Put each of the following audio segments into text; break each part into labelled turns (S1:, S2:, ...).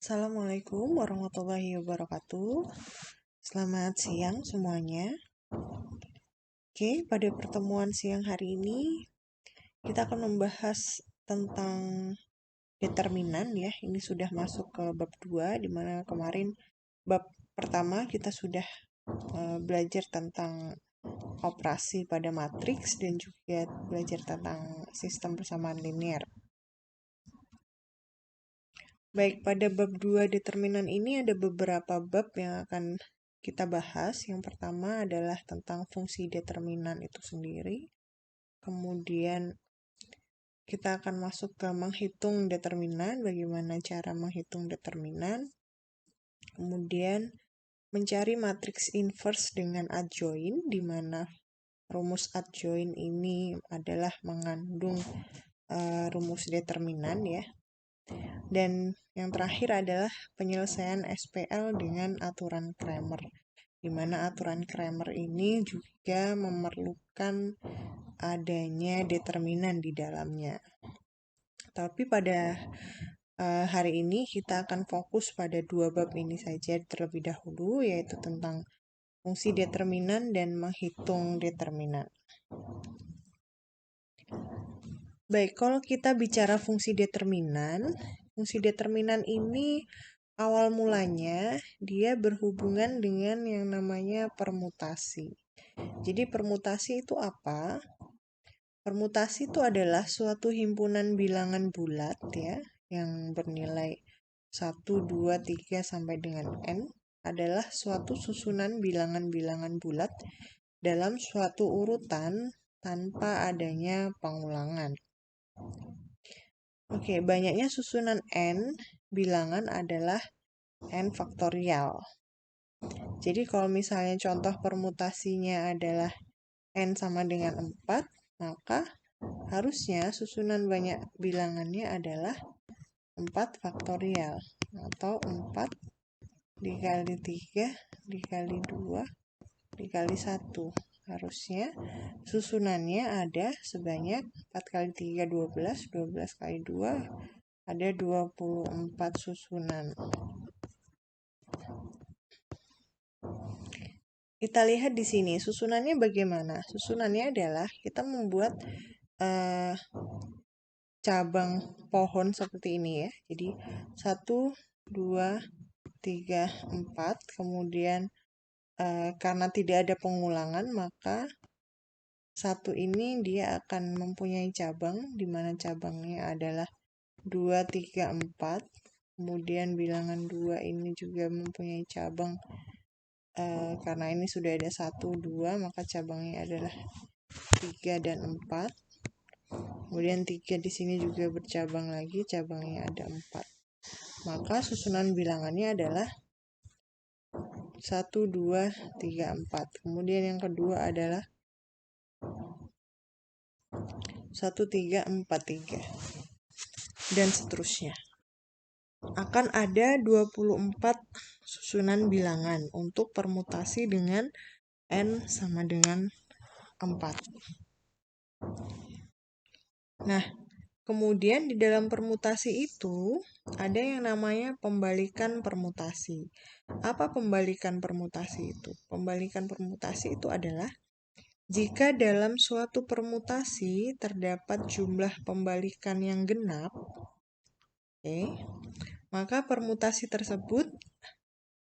S1: Assalamualaikum warahmatullahi wabarakatuh. Selamat siang semuanya. Oke, pada pertemuan siang hari ini kita akan membahas tentang determinan ya. Ini sudah masuk ke bab 2, di mana kemarin bab pertama kita sudah belajar tentang operasi pada matriks dan juga belajar tentang sistem persamaan linear. Baik, pada bab 2 determinan ini ada beberapa bab yang akan kita bahas. Yang pertama adalah tentang fungsi determinan itu sendiri. Kemudian kita akan masuk ke menghitung determinan, bagaimana cara menghitung determinan. Kemudian mencari matriks inverse dengan adjoint, di mana rumus adjoint ini adalah mengandung rumus determinan ya. Dan yang terakhir adalah penyelesaian SPL dengan aturan Cramer, di mana aturan Cramer ini juga memerlukan adanya determinan di dalamnya. Tapi pada hari ini kita akan fokus pada dua bab ini saja terlebih dahulu, yaitu tentang fungsi determinan dan menghitung determinan. Baik, kalau kita bicara fungsi determinan ini awal mulanya dia berhubungan dengan yang namanya permutasi. Jadi permutasi itu apa? Permutasi itu adalah suatu himpunan bilangan bulat ya, yang bernilai 1, 2, 3 sampai dengan n adalah suatu susunan bilangan-bilangan bulat dalam suatu urutan tanpa adanya pengulangan. Oke, banyaknya susunan n bilangan adalah n faktorial. Jadi kalau misalnya contoh permutasinya adalah n sama dengan 4, maka harusnya susunan banyak bilangannya adalah 4 faktorial atau 4 dikali 3 dikali 2 dikali 1. Harusnya susunannya ada sebanyak 4 kali 3 12, 12 kali 2 ada 24 susunan. Kita lihat di sini susunannya bagaimana. Susunannya adalah kita membuat cabang pohon seperti ini ya. Jadi 1, 2, 3, 4. Kemudian karena tidak ada pengulangan, maka 1 ini dia akan mempunyai cabang, di mana cabangnya adalah 2, 3, 4. Kemudian bilangan 2 ini juga mempunyai cabang, karena ini sudah ada 1, 2, maka cabangnya adalah 3 dan 4. Kemudian 3 di sini juga bercabang lagi, cabangnya ada 4. Maka susunan bilangannya adalah 1, 2, 3, 4. Kemudian yang kedua adalah 1, 3, 4, 3. Dan seterusnya. Akan ada 24 susunan bilangan untuk permutasi dengan n sama dengan 4. Nah, kemudian di dalam permutasi itu ada yang namanya pembalikan permutasi. Apa pembalikan permutasi itu? Pembalikan permutasi itu adalah jika dalam suatu permutasi terdapat jumlah pembalikan yang genap, maka permutasi tersebut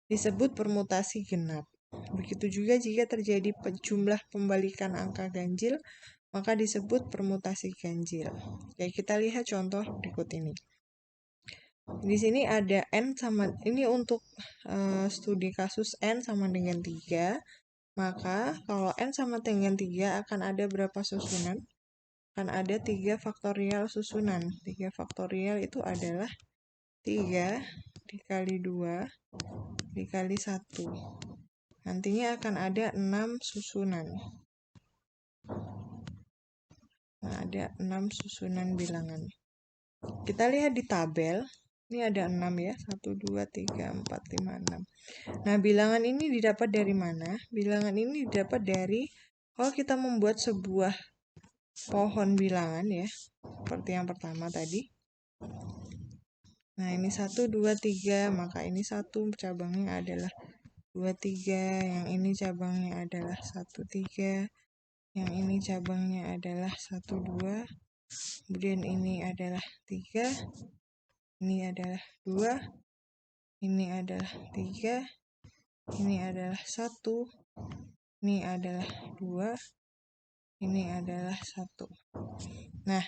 S1: disebut permutasi genap. Begitu juga jika terjadi jumlah pembalikan angka ganjil, maka disebut permutasi ganjil. Oke, kita lihat contoh berikut ini. Di sini ada n sama, ini untuk studi kasus n sama dengan 3. Maka kalau n sama dengan 3 akan ada berapa susunan? Akan ada 3 faktorial susunan. 3 faktorial itu adalah 3 dikali 2 dikali 1. Nantinya akan ada 6 susunan. Nah, ada 6 susunan bilangan. Kita lihat di tabel. Ini ada 6 ya. 1, 2, 3, 4, 5, 6. Nah, bilangan ini didapat dari mana? Bilangan ini didapat dari kalau kita membuat sebuah pohon bilangan ya. Seperti yang pertama tadi. Nah, ini 1, 2, 3, maka ini 1 cabangnya adalah 2, 3, yang ini cabangnya adalah 1, 3, yang ini cabangnya adalah 1, 2, kemudian ini adalah 3, ini adalah 2, ini adalah 3, ini adalah 1, ini adalah 2, ini adalah 1. Nah,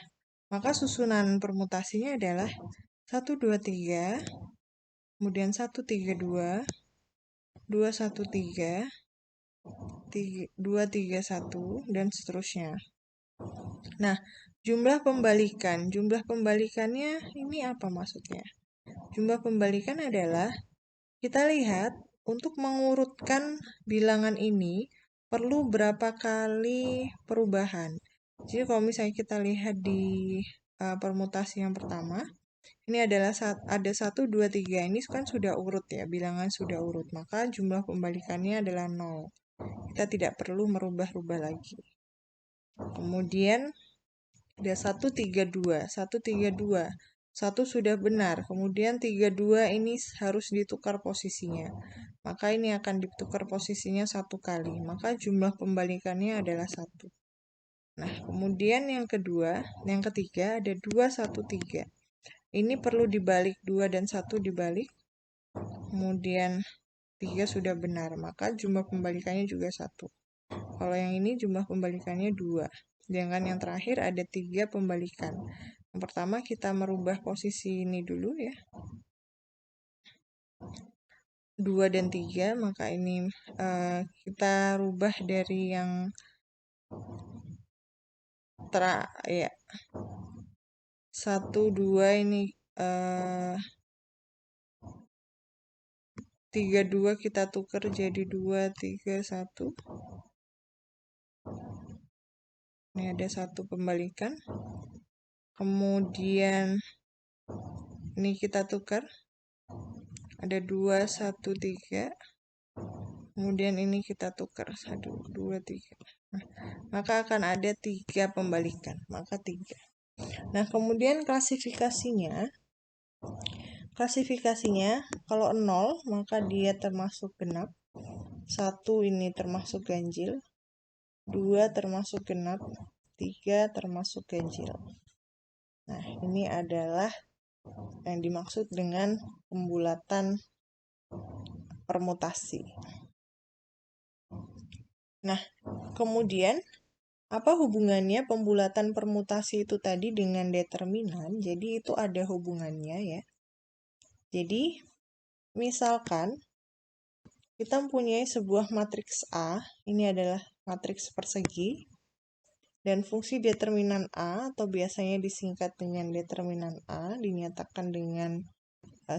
S1: maka susunan permutasinya adalah 1, 2, 3, kemudian 1, 3, 2, 2, 1, 3, 2, 3, 1, dan seterusnya. Nah, jumlah pembalikannya ini apa maksudnya? Jumlah pembalikan adalah, kita lihat, untuk mengurutkan bilangan ini perlu berapa kali perubahan. Jadi kalau misalnya kita lihat di permutasi yang pertama, ini adalah ada 1, 2, 3. Ini kan sudah urut ya, bilangan sudah urut. Maka jumlah pembalikannya adalah 0. Kita tidak perlu merubah-rubah lagi. Kemudian ada 1, 3, 2. 1, 3, 2. 1 sudah benar. Kemudian 3, 2 ini harus ditukar posisinya. Maka ini akan ditukar posisinya 1 kali. Maka jumlah pembalikannya adalah 1. Nah, kemudian yang ketiga ada 2, 1, 3. Ini perlu dibalik, 2 dan 1 dibalik. Kemudian 3 sudah benar, maka jumlah pembalikannya juga 1. Kalau yang ini jumlah pembalikannya 2. Sedangkan yang terakhir ada 3 pembalikan. Yang pertama kita merubah posisi ini dulu ya. 2 dan 3, maka ini kita rubah dari yang ya. 1, 2 ini 3, 2 kita tukar jadi 2, 3, 1. Ini ada 1 pembalikan. Kemudian ini kita tukar. Ada 2, 1, 3. Kemudian ini kita tukar. 1, 2, 3. Nah, maka akan ada 3 pembalikan. Maka 3. Nah, kemudian klasifikasinya kalau 0 maka dia termasuk genap. 1 ini termasuk ganjil. 2 termasuk genap. 3 termasuk ganjil. Nah, ini adalah yang dimaksud dengan pembulatan permutasi. Nah, kemudian apa hubungannya pembulatan permutasi itu tadi dengan determinan? Jadi itu ada hubungannya ya. Jadi misalkan kita mempunyai sebuah matriks A, ini adalah matriks persegi, dan fungsi determinan A atau biasanya disingkat dengan determinan A dinyatakan dengan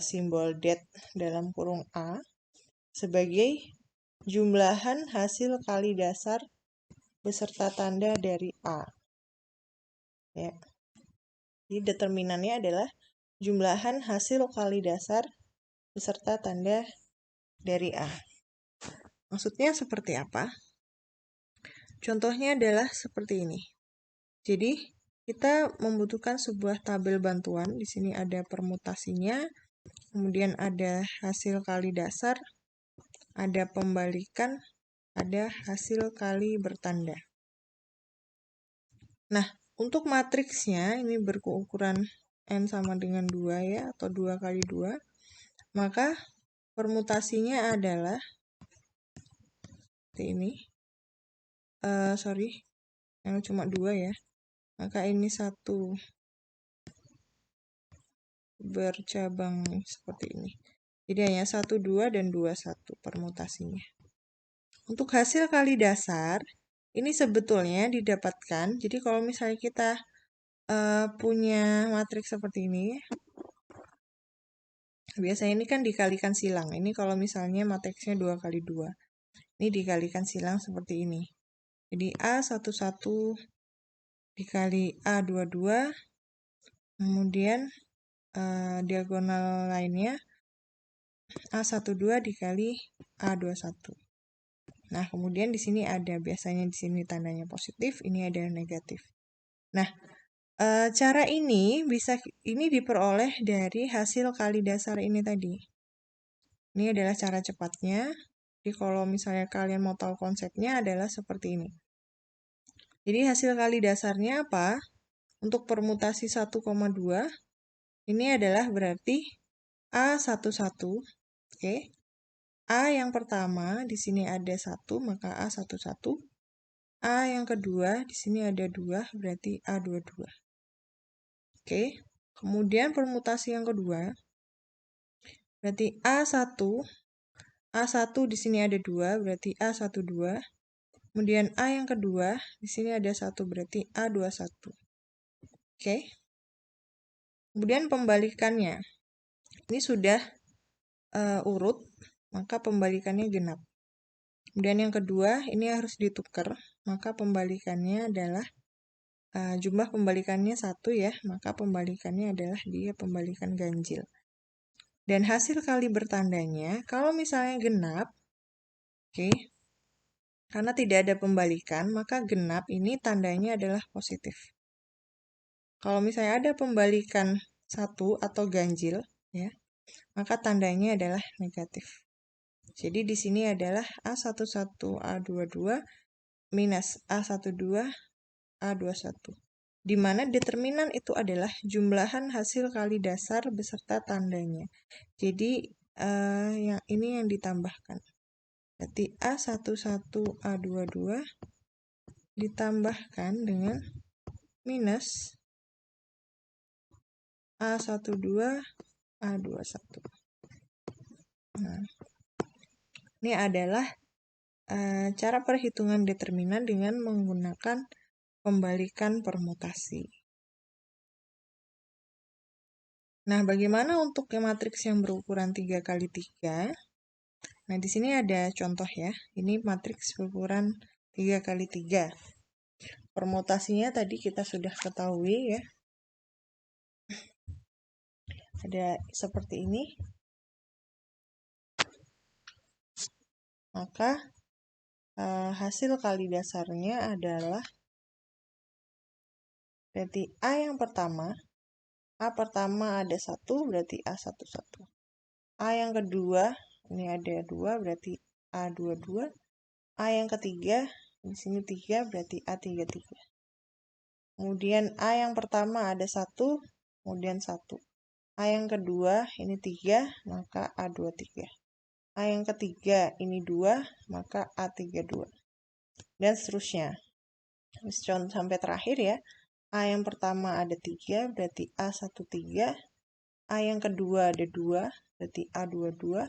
S1: simbol det dalam kurung A sebagai jumlahan hasil kali dasar beserta tanda dari A. Ya. Jadi determinannya adalah jumlahan hasil kali dasar beserta tanda dari A. Maksudnya seperti apa? Contohnya adalah seperti ini. Jadi kita membutuhkan sebuah tabel bantuan. Di sini ada permutasinya, kemudian ada hasil kali dasar, ada pembalikan, ada hasil kali bertanda. Nah, untuk matriksnya ini berukuran N sama dengan 2 ya, atau 2 kali 2. Maka permutasinya adalah seperti ini. Yang cuma 2 ya. Maka ini 1 bercabang seperti ini. Jadi hanya 1, 2, dan 2, 1 permutasinya. Untuk hasil kali dasar, ini sebetulnya didapatkan. Jadi kalau misalnya kita punya matriks seperti ini, biasanya ini kan dikalikan silang. Ini kalau misalnya matriksnya 2 kali 2. Ini dikalikan silang seperti ini. Jadi A11 dikali A22, kemudian diagonal lainnya A12 dikali A21. Nah, kemudian di sini ada, biasanya di sini tandanya positif, ini ada negatif. Nah, Cara ini diperoleh dari hasil kali dasar ini tadi. Ini adalah cara cepatnya. Jadi kalau misalnya kalian mau tahu konsepnya adalah seperti ini. Jadi hasil kali dasarnya apa? Untuk permutasi 1,2, ini adalah berarti A11. Oke. A yang pertama, di sini ada 1, maka A11. A yang kedua, di sini ada 2, berarti A22. Oke. Kemudian permutasi yang kedua, berarti A1 di sini ada 2, berarti A12. Kemudian A yang kedua, di sini ada 1, berarti A21. Oke. Kemudian pembalikannya. Ini sudah urut, maka pembalikannya genap. Kemudian yang kedua, ini harus ditukar, maka pembalikannya adalah jumlah pembalikannya 1 ya, maka pembalikannya adalah dia pembalikan ganjil. Dan hasil kali bertandanya, kalau misalnya genap, oke, karena tidak ada pembalikan, maka genap ini tandanya adalah positif. Kalau misalnya ada pembalikan 1 atau ganjil, ya, maka tandanya adalah negatif. Jadi di sini adalah A11, A22 minus A12, A21. Di mana determinan itu adalah jumlahan hasil kali dasar beserta tandanya. Jadi yang ini yang ditambahkan. Berarti A11, A22 ditambahkan dengan minus A12, A21. Nah, ini adalah cara perhitungan determinan dengan menggunakan pembalikan permutasi. Nah, bagaimana untuk matriks yang berukuran 3 kali 3? Nah, di sini ada contoh ya. Ini matriks berukuran 3 kali 3. Permutasinya tadi kita sudah ketahui ya. Ada seperti ini. Maka hasil kali dasarnya adalah berarti A yang pertama. A pertama ada 1, berarti A11. A yang kedua, ini ada 2, berarti A22. A yang ketiga, di sini 3, berarti A33. Kemudian A yang pertama ada 1, kemudian 1. A yang kedua, ini 3, maka A23. A yang ketiga, ini 2, maka A32. Dan seterusnya. Sampai terakhir ya. A yang pertama ada 3, berarti A13. A yang kedua ada 2, berarti A22.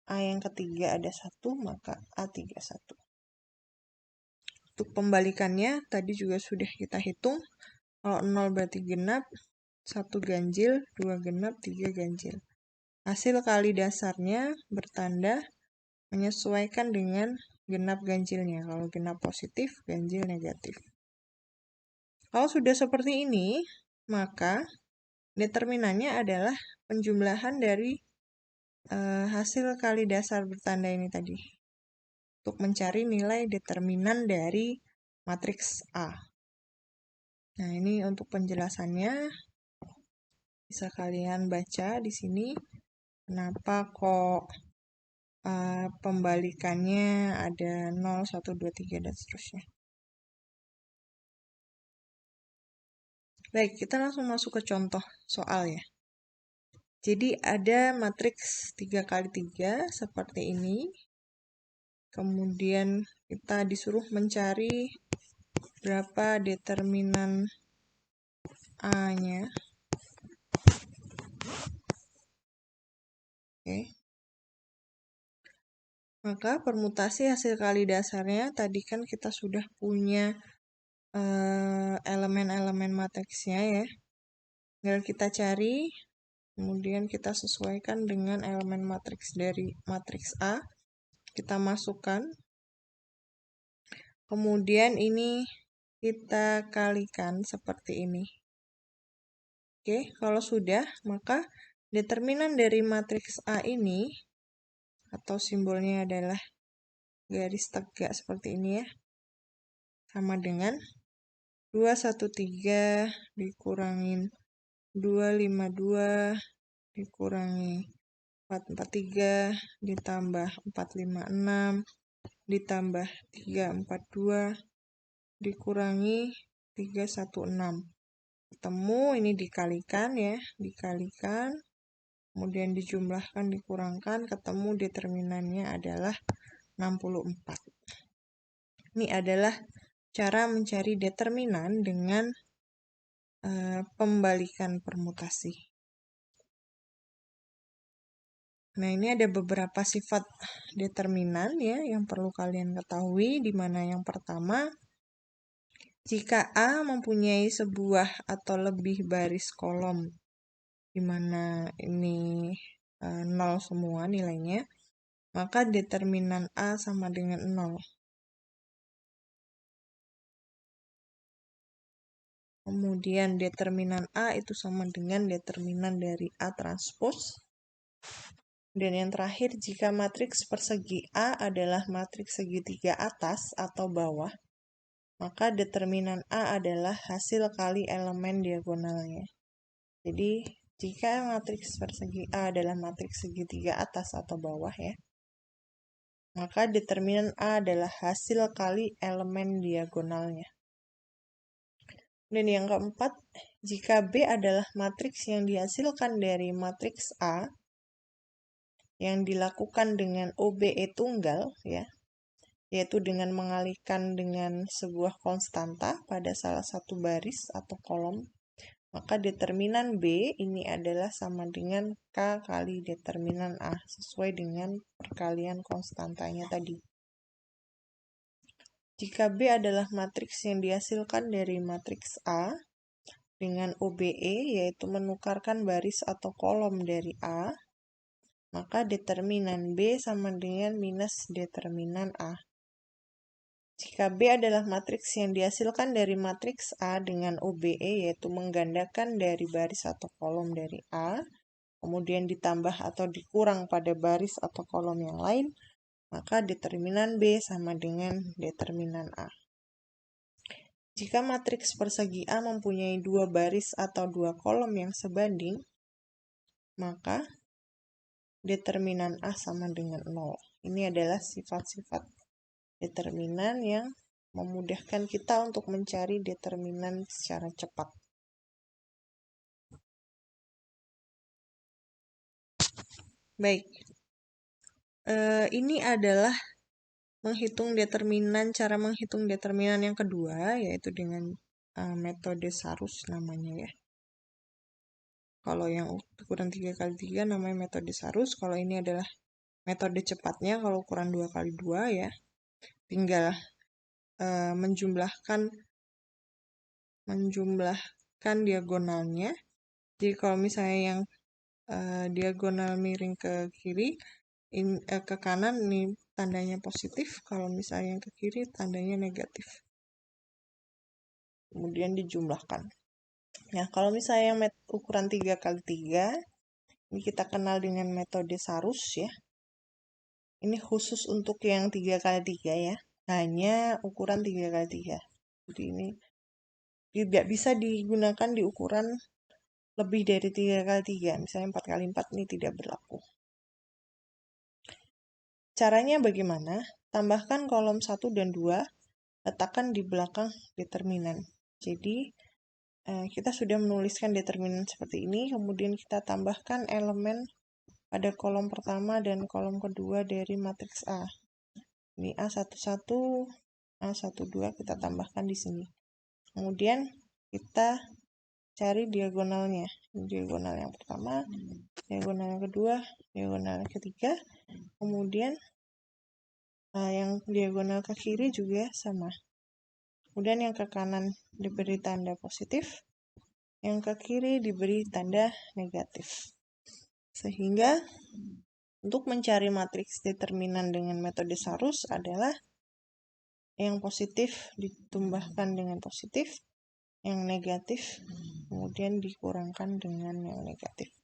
S1: A yang ketiga ada 1, maka A31. Untuk pembalikannya, tadi juga sudah kita hitung. Kalau 0 berarti genap, 1 ganjil, 2 genap, 3 ganjil. Hasil kali dasarnya bertanda menyesuaikan dengan genap ganjilnya. Kalau genap positif, ganjil negatif. Kalau sudah seperti ini, maka determinannya adalah penjumlahan dari hasil kali dasar bertanda ini tadi. Untuk mencari nilai determinan dari matriks A. Nah, ini untuk penjelasannya. Bisa kalian baca di sini. Kenapa kok pembalikannya ada 0, 1, 2, 3, dan seterusnya. Baik, kita langsung masuk ke contoh soal ya. Jadi ada matriks 3 kali 3 seperti ini. Kemudian kita disuruh mencari berapa determinan A-nya. Oke. Maka permutasi hasil kali dasarnya tadi kan kita sudah punya elemen-elemen matriksnya ya. Tinggal kita cari, kemudian kita sesuaikan dengan elemen matriks dari matriks A. Kita masukkan. Kemudian ini kita kalikan seperti ini. Oke, kalau sudah, maka determinan dari matriks A ini, atau simbolnya adalah garis tegak seperti ini ya, sama dengan 213 dikurangin 252 dikurangi 443 ditambah 456 ditambah 342 dikurangi 316. Ketemu, ini dikalikan ya, dikalikan, kemudian dijumlahkan, dikurangkan, ketemu determinannya adalah 64. Ini adalah cara mencari determinan dengan pembalikan permutasi. Nah, ini ada beberapa sifat determinan ya yang perlu kalian ketahui, di mana yang pertama, jika A mempunyai sebuah atau lebih baris kolom, di mana ini 0 semua nilainya, maka determinan A sama dengan 0. Kemudian determinan A itu sama dengan determinan dari A transpose. Dan yang terakhir, jika matriks persegi A adalah matriks segitiga atas atau bawah, maka determinan A adalah hasil kali elemen diagonalnya. Jadi, jika matriks persegi A adalah matriks segitiga atas atau bawah ya, maka determinan A adalah hasil kali elemen diagonalnya. Dan yang keempat, jika B adalah matriks yang dihasilkan dari matriks A yang dilakukan dengan OBE tunggal ya, yaitu dengan mengalihkan dengan sebuah konstanta pada salah satu baris atau kolom, maka determinan B ini adalah sama dengan K kali determinan A, sesuai dengan perkalian konstantanya tadi. Jika B adalah matriks yang dihasilkan dari matriks A dengan OBE, yaitu menukarkan baris atau kolom dari A, maka determinan B sama dengan minus determinan A. Jika B adalah matriks yang dihasilkan dari matriks A dengan OBE, yaitu menggandakan dari baris atau kolom dari A, kemudian ditambah atau dikurang pada baris atau kolom yang lain, maka determinan B sama dengan determinan A. Jika matriks persegi A mempunyai dua baris atau dua kolom yang sebanding, maka determinan A sama dengan 0. Ini adalah sifat-sifat determinan yang memudahkan kita untuk mencari determinan secara cepat. Baik, ini adalah cara menghitung determinan yang kedua, yaitu dengan metode Sarus namanya ya. Kalau yang ukuran 3x3 namanya metode Sarus, kalau ini adalah metode cepatnya, kalau ukuran 2x2 ya. Tinggal menjumlahkan diagonalnya. Jadi kalau misalnya yang diagonal miring ke kiri, ke kanan ini tandanya positif, kalau misalnya yang ke kiri tandanya negatif. Kemudian dijumlahkan. Nah, kalau misalnya yang ukuran 3x3, ini kita kenal dengan metode Sarus ya. Ini khusus untuk yang 3x3 ya. Hanya ukuran 3x3. Jadi ini tidak bisa digunakan di ukuran lebih dari 3x3. Misalnya 4x4 ini tidak berlaku. Caranya bagaimana? Tambahkan kolom 1 dan 2, letakkan di belakang determinan. Jadi, kita sudah menuliskan determinan seperti ini, kemudian kita tambahkan elemen pada kolom pertama dan kolom kedua dari matriks A. Ini A11, A12 kita tambahkan di sini. Kemudian kita cari diagonalnya. Diagonal yang pertama, diagonal yang kedua, diagonal yang ketiga. Kemudian yang diagonal ke kiri juga sama. Kemudian yang ke kanan diberi tanda positif, yang ke kiri diberi tanda negatif. Sehingga untuk mencari matriks determinan dengan metode Sarus adalah yang positif ditambahkan dengan positif, yang negatif kemudian dikurangkan dengan yang negatif.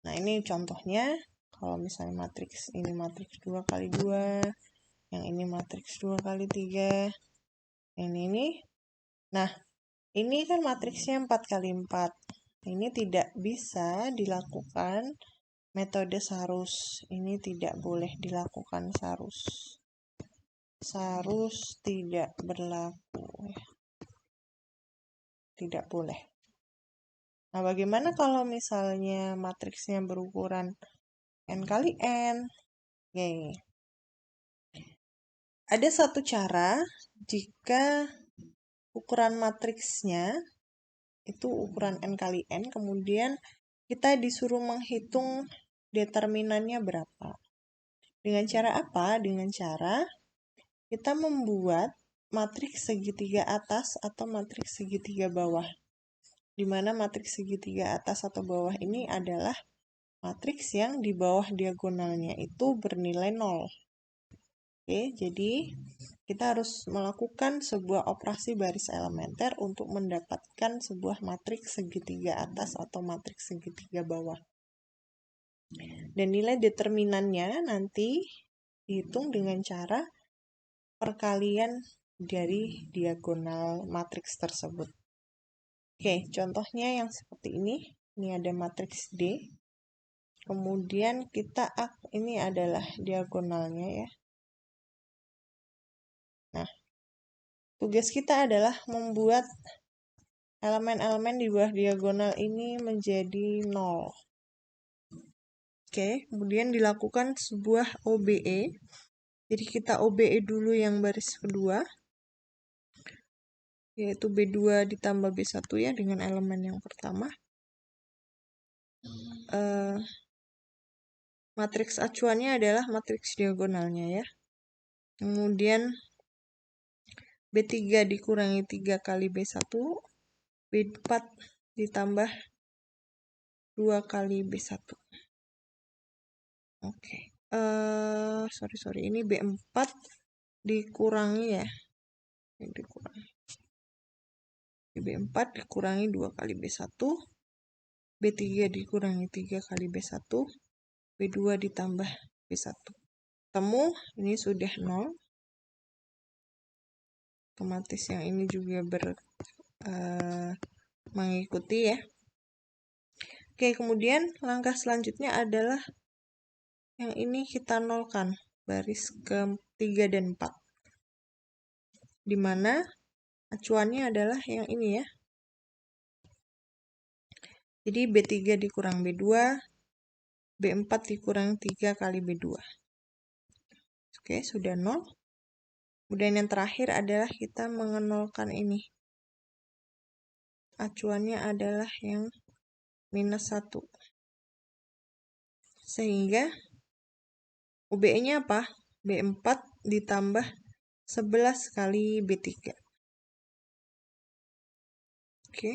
S1: Nah, ini contohnya. Kalau misalnya matriks ini matriks 2x2, Yang ini matriks 2 kali 3. Yang ini. Nah, ini kan matriksnya 4 kali 4. Ini tidak bisa dilakukan metode Sarus. Ini tidak boleh dilakukan Sarus. Sarus tidak berlaku. Tidak boleh. Nah, bagaimana kalau misalnya matriksnya berukuran N kali N? Oke. Ada satu cara jika ukuran matriksnya itu ukuran N kali N, kemudian kita disuruh menghitung determinannya berapa. Dengan cara apa? Dengan cara kita membuat matriks segitiga atas atau matriks segitiga bawah. Di mana matriks segitiga atas atau bawah ini adalah matriks yang di bawah diagonalnya itu bernilai 0. Oke, jadi kita harus melakukan sebuah operasi baris elementer untuk mendapatkan sebuah matriks segitiga atas atau matriks segitiga bawah. Dan nilai determinannya nanti dihitung dengan cara perkalian dari diagonal matriks tersebut. Oke, contohnya yang seperti ini. Ini ada matriks D. Kemudian ini adalah diagonalnya ya. Nah, tugas kita adalah membuat elemen-elemen di bawah diagonal ini menjadi 0. Oke, kemudian dilakukan sebuah OBE. Jadi kita OBE dulu yang baris kedua, yaitu B2 ditambah B1 ya dengan elemen yang pertama. Matriks acuannya adalah matriks diagonalnya ya. Kemudian B3 dikurangi 3 kali B1, B4 ditambah 2 kali B1. Oke. Sorry. Ini B4 dikurangi ya. Ini dikurangi. B4 dikurangi 2 kali B1. B3 dikurangi 3 kali B1. B2 ditambah B1. Temu, ini sudah 0. Otomatis yang ini juga mengikuti ya. Oke, kemudian langkah selanjutnya adalah yang ini kita nolkan, baris ke-3 dan 4. Di mana acuannya adalah yang ini ya. Jadi B3 dikurang B2, B4 dikurang 3 kali B2. Oke, sudah 0. Kemudian yang terakhir adalah kita mengenolkan ini. Acuannya adalah yang -1. Sehingga OBE-nya apa? B4 ditambah 11 kali B3. Oke.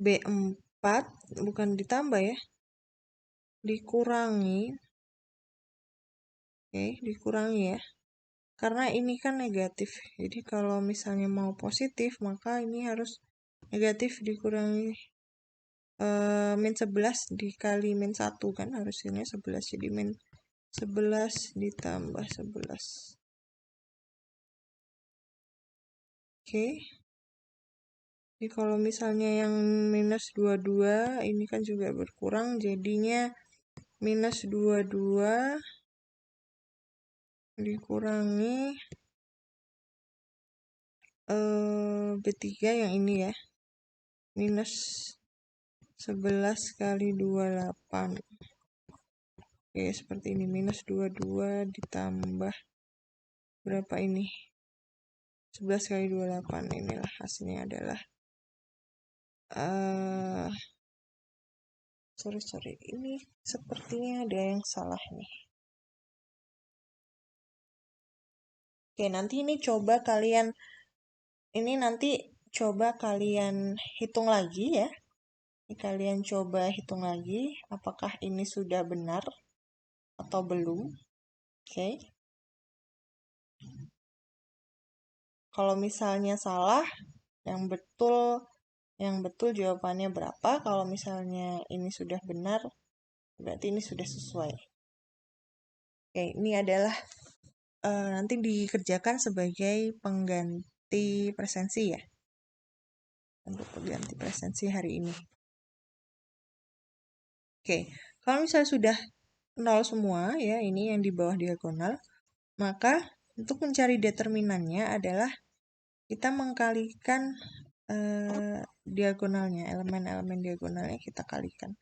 S1: B4 bukan ditambah ya. Dikurangi. Oke, dikurangi ya. Karena ini kan negatif. Jadi kalau misalnya mau positif, maka ini harus negatif dikurangi -11 dikali -1 kan. Harusnya 11. Jadi -11 ditambah 11. Oke. Jadi kalau misalnya yang -22 ini kan juga berkurang, jadinya -22 dikurangi B3 yang ini ya. -11 kali 28. Oke, seperti ini. -22 ditambah berapa ini? 11 kali 28. Inilah hasilnya adalah sorry. Ini sepertinya ada yang salah nih. Oke, nanti coba kalian hitung lagi ya. Kalian coba hitung lagi apakah ini sudah benar atau belum. Oke. Kalau misalnya salah, yang betul jawabannya berapa. Kalau misalnya ini sudah benar, berarti ini sudah sesuai. Oke, ini adalah nanti dikerjakan sebagai pengganti presensi ya. Untuk pengganti presensi hari ini. Oke, kalau misalnya sudah 0 semua ya, ini yang di bawah diagonal, maka untuk mencari determinannya adalah kita mengkalikan diagonalnya, elemen-elemen diagonalnya kita kalikan.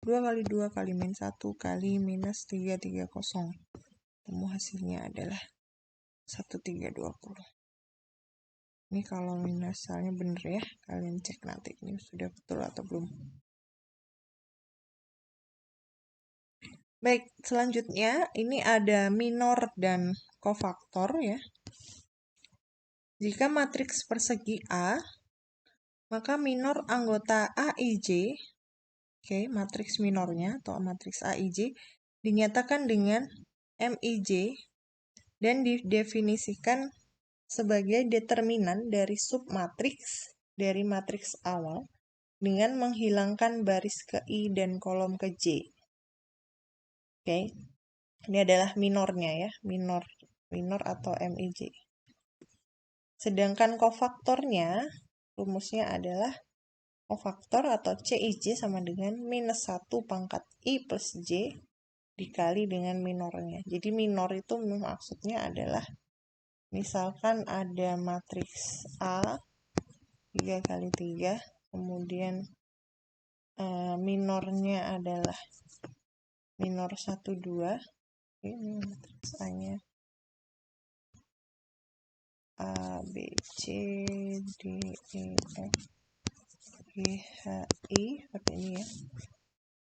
S1: 2 kali 2 kali min 1 kali minus 330. Temu hasilnya adalah 1320. Ini kalau misalnya bener ya, kalian cek nanti ini sudah betul atau belum. Baik, selanjutnya ini ada minor dan kofaktor ya. Jika matriks persegi A, maka minor anggota AIJ, oke, matriks minornya atau matriks AIJ dinyatakan dengan MIJ dan didefinisikan sebagai determinan dari submatriks dari matriks awal dengan menghilangkan baris ke I dan kolom ke J. Oke, ini adalah minornya ya, minor atau MIJ. Sedangkan kofaktornya, rumusnya adalah kofaktor atau CIJ sama dengan minus 1 pangkat I plus J dikali dengan minornya. Jadi minor itu maksudnya adalah misalkan ada matriks A 3 kali 3, kemudian minornya adalah minor 1, 2. Ini matriks A-nya A, B, C, D, E, F, G, H, I, seperti ini ya.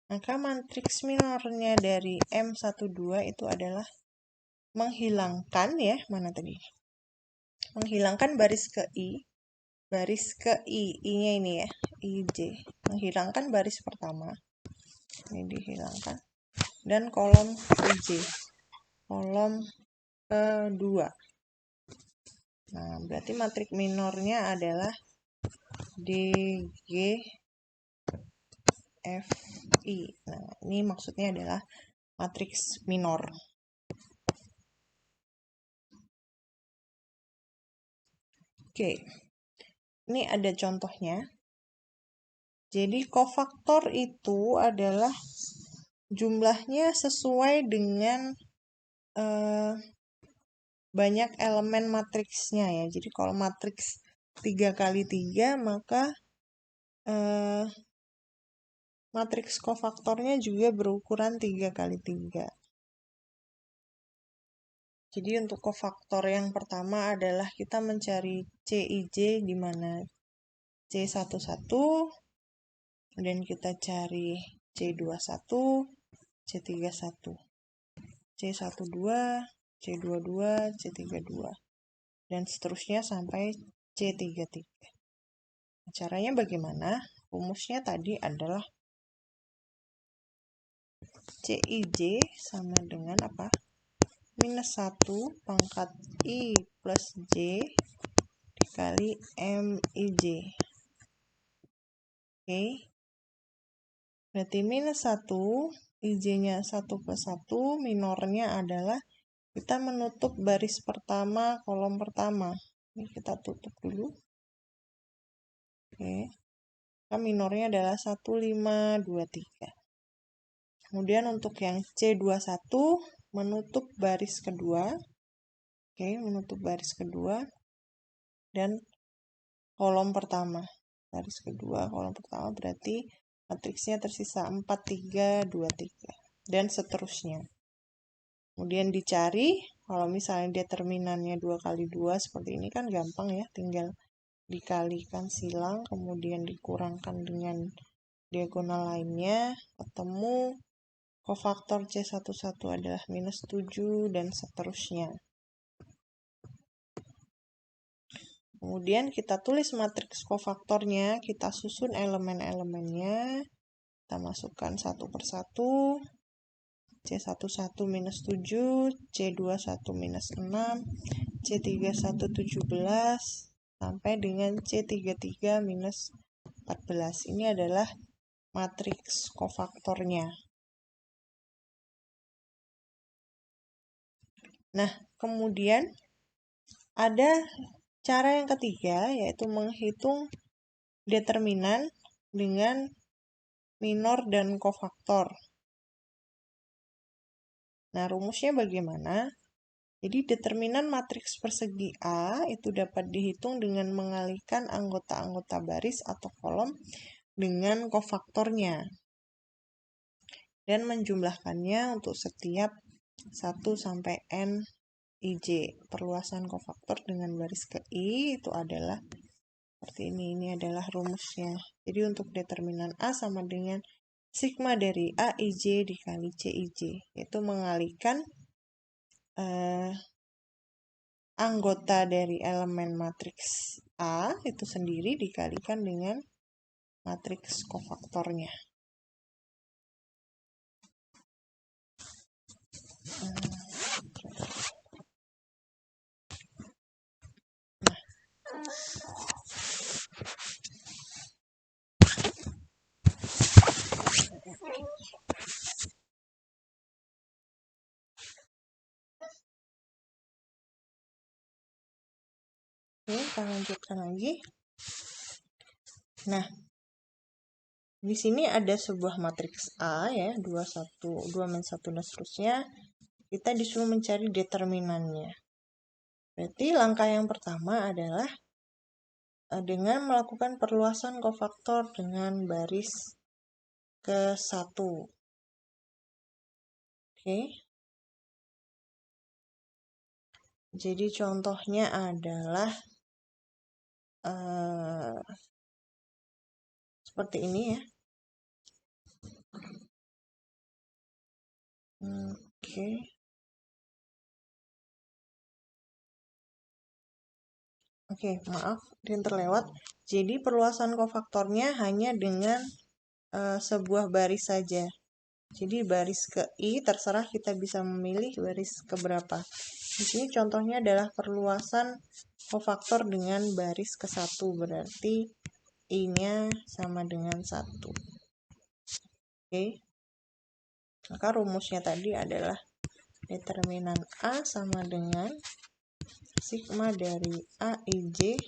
S1: Maka matriks minornya dari M12 itu adalah menghilangkan ya, mana tadi? Menghilangkan baris ke I, I-nya ini ya, IJ. Menghilangkan baris pertama, ini dihilangkan. Dan kolom IJ, kolom kedua. Nah, berarti matriks minornya adalah DG FI. Nah, ini maksudnya adalah matriks minor. Oke, ini ada contohnya. Jadi kofaktor itu adalah jumlahnya sesuai dengan banyak elemen matriksnya ya. Jadi kalau matriks 3 kali 3, maka matriks kofaktornya juga berukuran 3 kali 3. Jadi untuk kofaktor yang pertama adalah kita mencari CIJ di mana C11, kemudian kita cari C21, C31, C12, C22, C32, dan seterusnya sampai C33. Caranya bagaimana? Rumusnya tadi adalah CIJ sama dengan apa? Minus 1 pangkat I plus J dikali MIJ. Oke. Berarti minus 1, IJ-nya 1 plus 1, minornya adalah kita menutup baris pertama, kolom pertama. Ini kita tutup dulu. Oke. Nah, minornya adalah 1, 5, 2, 3. Kemudian untuk yang C21, menutup baris kedua. Oke, menutup baris kedua. Dan kolom pertama. Baris kedua, kolom pertama berarti matriksnya tersisa 4, 3, 2, 3. Dan seterusnya. Kemudian dicari, kalau misalnya determinannya 2 kali 2 seperti ini kan gampang ya, tinggal dikalikan silang, kemudian dikurangkan dengan diagonal lainnya, ketemu kofaktor C11 adalah minus 7 dan seterusnya. Kemudian kita tulis matriks kofaktornya, kita susun elemen-elemennya, kita masukkan satu persatu. C11 minus 7, C21 minus 6, C31 17, sampai dengan C33 minus 14. Ini adalah matriks kofaktornya. Nah, kemudian ada cara yang ketiga, yaitu menghitung determinan dengan minor dan kofaktor. Nah, rumusnya bagaimana? Jadi, determinan matriks persegi A itu dapat dihitung dengan mengalihkan anggota-anggota baris atau kolom dengan kofaktornya dan menjumlahkannya untuk setiap 1 sampai N IJ. Perluasan kofaktor dengan baris ke I itu adalah seperti ini. Ini adalah rumusnya. Jadi untuk determinan A sama dengan sigma dari A IJ dikali C IJ. Itu mengalihkan anggota dari elemen matriks A itu sendiri dikalikan dengan matriks kofaktornya. Oke, kita lanjutkan lagi. Nah, di sini ada sebuah matriks A ya, 2, 1, 2, - 1 dan seterusnya. Kita disuruh mencari determinannya. Berarti langkah yang pertama adalah dengan melakukan perluasan kofaktor dengan baris ke 1. Oke. Jadi contohnya adalah seperti ini ya. Oke. Oke, maaf, yang terlewat. Jadi perluasan kofaktornya hanya dengan sebuah baris saja. Jadi baris ke I terserah kita bisa memilih baris keberapa. Di sini contohnya adalah perluasan kofaktor dengan baris ke 1, berarti I-nya sama dengan 1. Oke. Maka rumusnya tadi adalah determinan A sama dengan sigma dari A IJ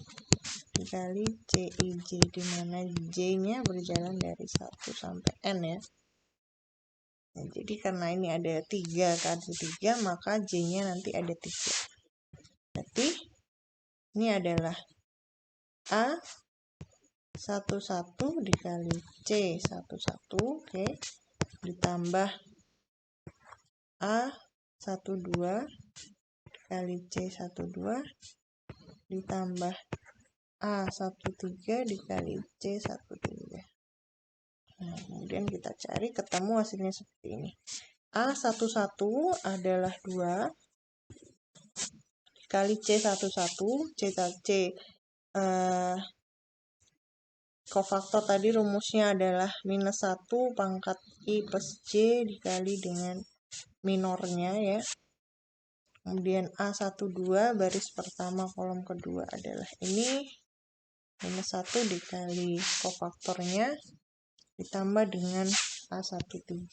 S1: dikali C IJ, di mana J-nya berjalan dari 1 sampai N ya. Nah, jadi karena ini ada 3 kali 3, maka J-nya nanti ada 3. Berarti ini adalah A 11 dikali C 11, oke, ditambah A 12 dikali C 12 ditambah A 13 dikali C 13. Nah, kemudian kita cari, ketemu hasilnya seperti ini. A 11 adalah 2 dikali C 11, C kofaktor tadi rumusnya adalah minus 1 pangkat I plus J dikali dengan minornya ya. Kemudian A12 baris pertama kolom kedua adalah ini. Minus 1 dikali kofaktornya ditambah dengan A13,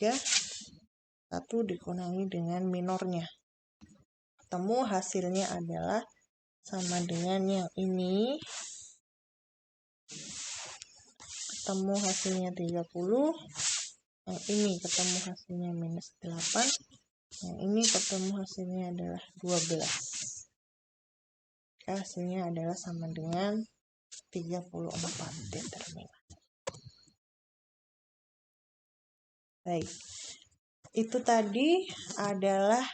S1: 1 dikurangi dengan minornya. Ketemu hasilnya adalah sama dengan yang ini. Ketemu hasilnya 30. Yang ini ketemu hasilnya minus 8. Yang ini ketemu hasilnya adalah 12. Hasilnya adalah sama dengan 34 determinan. Baik, itu tadi adalah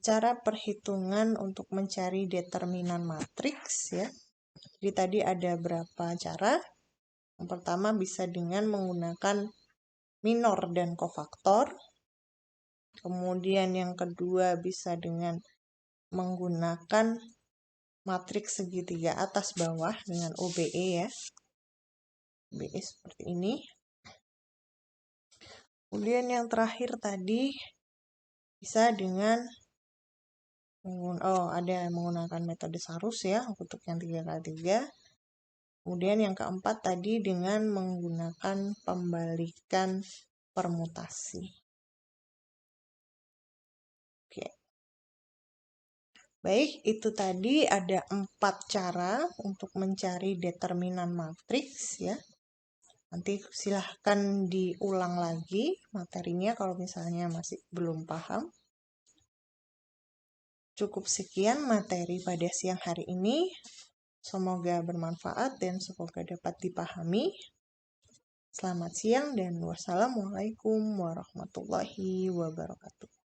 S1: cara perhitungan untuk mencari determinan matriks ya. Jadi tadi ada berapa cara. Yang pertama bisa dengan menggunakan minor dan kofaktor. Kemudian yang kedua bisa dengan menggunakan matriks segitiga atas bawah dengan OBE ya. OBE seperti ini. Kemudian yang terakhir tadi bisa dengan ada menggunakan metode Sarus ya untuk yang 3x3. Kemudian yang keempat tadi dengan menggunakan pembalikan permutasi. Oke. Baik, itu tadi ada 4 cara untuk mencari determinan matriks ya. Nanti silahkan diulang lagi materinya kalau misalnya masih belum paham. Cukup sekian materi pada siang hari ini. Semoga bermanfaat dan semoga dapat dipahami. Selamat siang dan wassalamualaikum warahmatullahi wabarakatuh.